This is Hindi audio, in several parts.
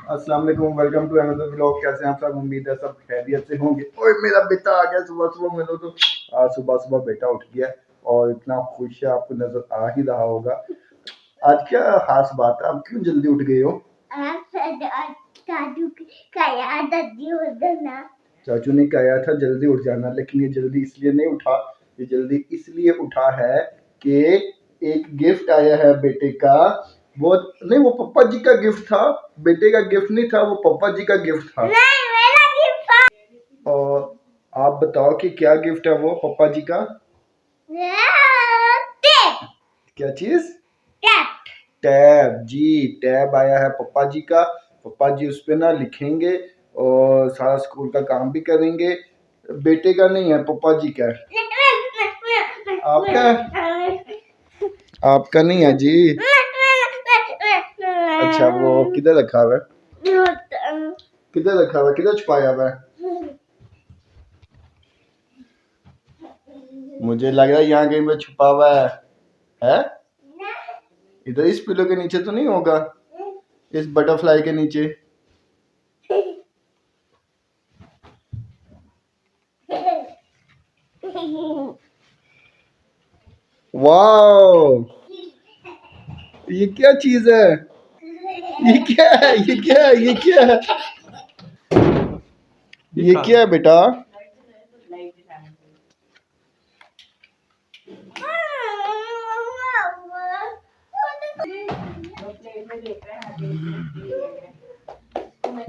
अस्सलाम वालेकुम, वेलकम टू अनदर व्लॉग। कैसे हैं आप सब? उम्मीद है सब खैरियत से होंगे। ओए मेरा बेटा आ गया सुबह सुबह। मैंने तो आज सुबह सुबह बेटा उठ गया और इतना खुश है, आपको नजर आ ही रहा होगा। आज क्या खास बात है, आप क्यों जल्दी उठ गए हो? चाचू ने कहा था जल्दी उठ जाना, लेकिन ये जल्दी इसलिए नहीं उठा। ये जल्दी इसलिए उठा है कि एक गिफ्ट आया है बेटे का। वो नहीं, वो पप्पा जी का गिफ्ट था, बेटे का गिफ्ट नहीं था, वो पप्पा जी का गिफ्ट था। नहीं, मेरा गिफ्ट था। और आप बताओ कि क्या गिफ्ट है वो पप्पा जी का? टैब। क्या चीज? टैब। टैब जी, टैब आया है पप्पा जी का। पप्पा जी उस पे ना लिखेंगे और सारा स्कूल का काम भी करेंगे। बेटे का नहीं है, पप्पा जी का है। आपका? आपका नहीं है जी। अच्छा, वो किधर रखा हुआ है? किधर रखा हुआ है, किधर छुपाया हुआ है? मुझे लग रहा है यहाँ कहीं पे छुपा हुआ है? इधर इस पिलो के नीचे तो नहीं होगा? इस बटरफ्लाई के नीचे? वाओ, ये क्या चीज है? ये क्या है? ये क्या है? ये क्या है? ये क्या है बेटा?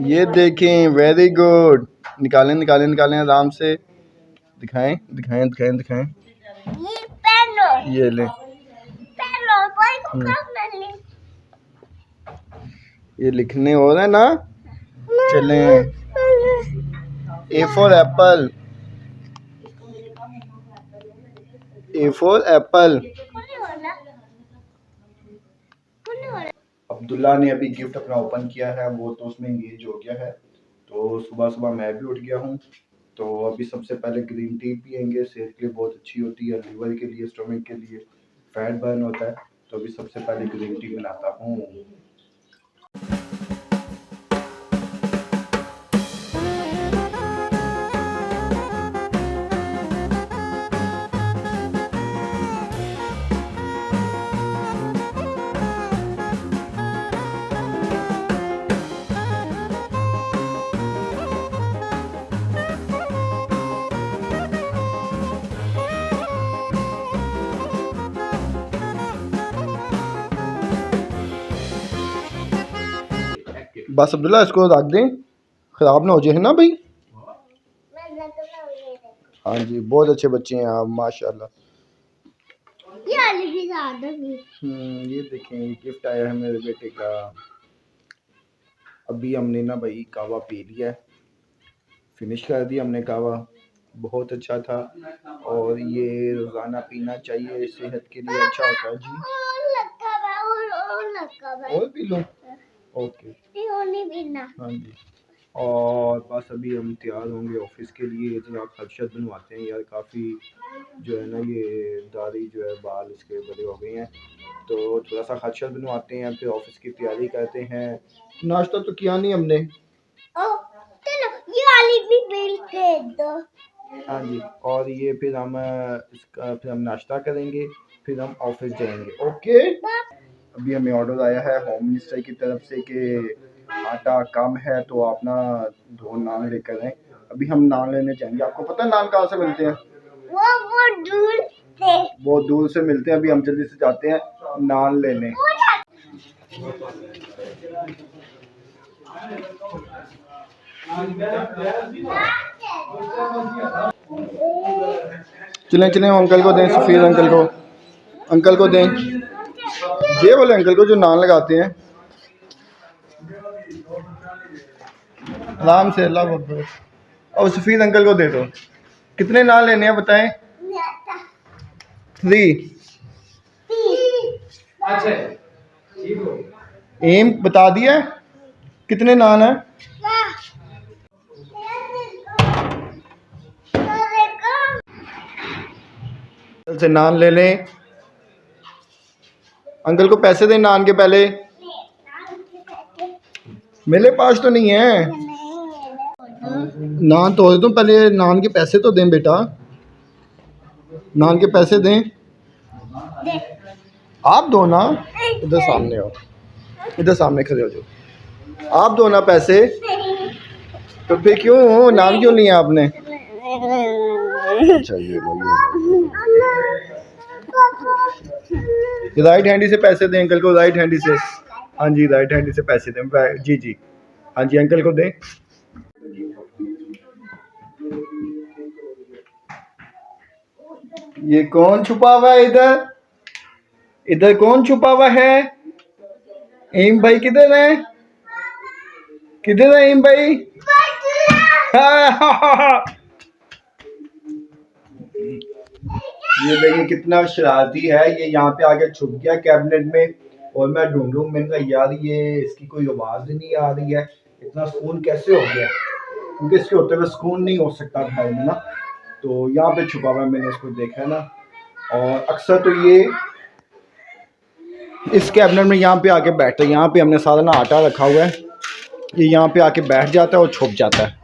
ये देखें, वेरी गुड। निकालें निकालें निकालें आराम से। दिखाएं दिखाएं दिखाएं दिखाएं। ये पेन, ये ले। ये लिखने हो रहा है ना? चलें। A for Apple. A for Apple. Abdullah ने अभी गिफ्ट अपना ओपन किया है, वो तो उसमें एंगेज हो गया है। तो सुबह सुबह मैं भी उठ गया हूँ। तो अभी सबसे पहले ग्रीन टी पियेंगे, सेहत के लिए बहुत अच्छी होती है, लीवर के लिए, स्टमक के लिए, फैट बर्न होता है। तो अभी सबसे पहले ग्रीन टी बनाता हूँ। बस अब्दुल्ला, इसको रख दें, खराब ना हो जाए, है ना भाई? हाँ जी, बहुत अच्छे बच्चे हैं आप, माशाल्लाह। ये देखें, ये गिफ्ट आया है मेरे बेटे का। अभी हमने ना भाई कावा पी लिया, फिनिश कर दिया हमने कावा। बहुत अच्छा था और ये रोज़ाना पीना चाहिए, सेहत के लिए अच्छा होता है जी। और पी लो, ओके। हाँ जी। और बस अभी हम तैयार होंगे ऑफिस के लिए। तो आप खर्चत बनवाते हैं यार, काफ़ी जो है ना, ये दाढ़ी जो है, बाल इसके बड़े हो गए हैं, तो थोड़ा सा खर्चत बनवाते हैं, फिर ऑफिस की तैयारी करते हैं। नाश्ता तो किया नहीं हमने। ये वाली भी बिल दे दो। हाँ जी, और ये फिर हम नाश्ता करेंगे, फिर हम ऑफिस जाएंगे। ओके। अभी हमें ऑर्डर आया है होम मिनिस्टर की तरफ से कि आटा कम है, तो आप ना 2 नान लेकर आए। अभी हम नान लेने जाएंगे। आपको पता है नान कहाँ से मिलते हैं? वो दूर से मिलते हैं। अभी हम जल्दी से जाते हैं नान लेने। चलें चलें, अंकल को दें, सफ़ीर अंकल को दें। ये बोले अंकल को जो नान लगाते हैं। आराम से, अल्लाह अकबर। और सफ़ीर अंकल को दे दो। कितने नान लेने हैं बताएं? 3। एम बता दिया, कितने नान है? से नान ले लें। अंकल को पैसे दें नान के पहले। मेरे पास तो नहीं है। नान तो दे दूँ, पहले नान के पैसे तो दें बेटा, नान के पैसे दें। आप दो ना, इधर सामने हो, इधर सामने खड़े हो जाओ, आप दो ना पैसे। तो फिर क्यों नान क्यों लिया आपने? अच्छा ये राइट हैंडी से पैसे दें अंकल को, राइट हैंडी से। हाँ जी राइट हैंडी से पैसे दें जी जी। हाँ जी अंकल को दें। ये कौन छुपा हुआ है इधर? इधर कौन छुपा हुआ है? एम भाई किधर है? किधर है एम भाई? ये देखिए कितना शरारती है, ये यहाँ पे आके छुप गया कैबिनेट में और मैं ढूंढूं, मैंने कहा यार ये इसकी कोई आवाज नहीं आ रही है, इतना सुकून कैसे हो गया? क्योंकि इसके होते हुए सुकून नहीं हो सकता घर में ना, तो यहाँ पे छुपा हुआ है, मैंने इसको देखा है ना। और अक्सर तो ये इस कैबिनेट में यहाँ पे आके बैठता है, यहाँ पे हमने सारा ना आटा रखा हुआ है, ये यहाँ पे आके बैठ जाता है और छुप जाता है।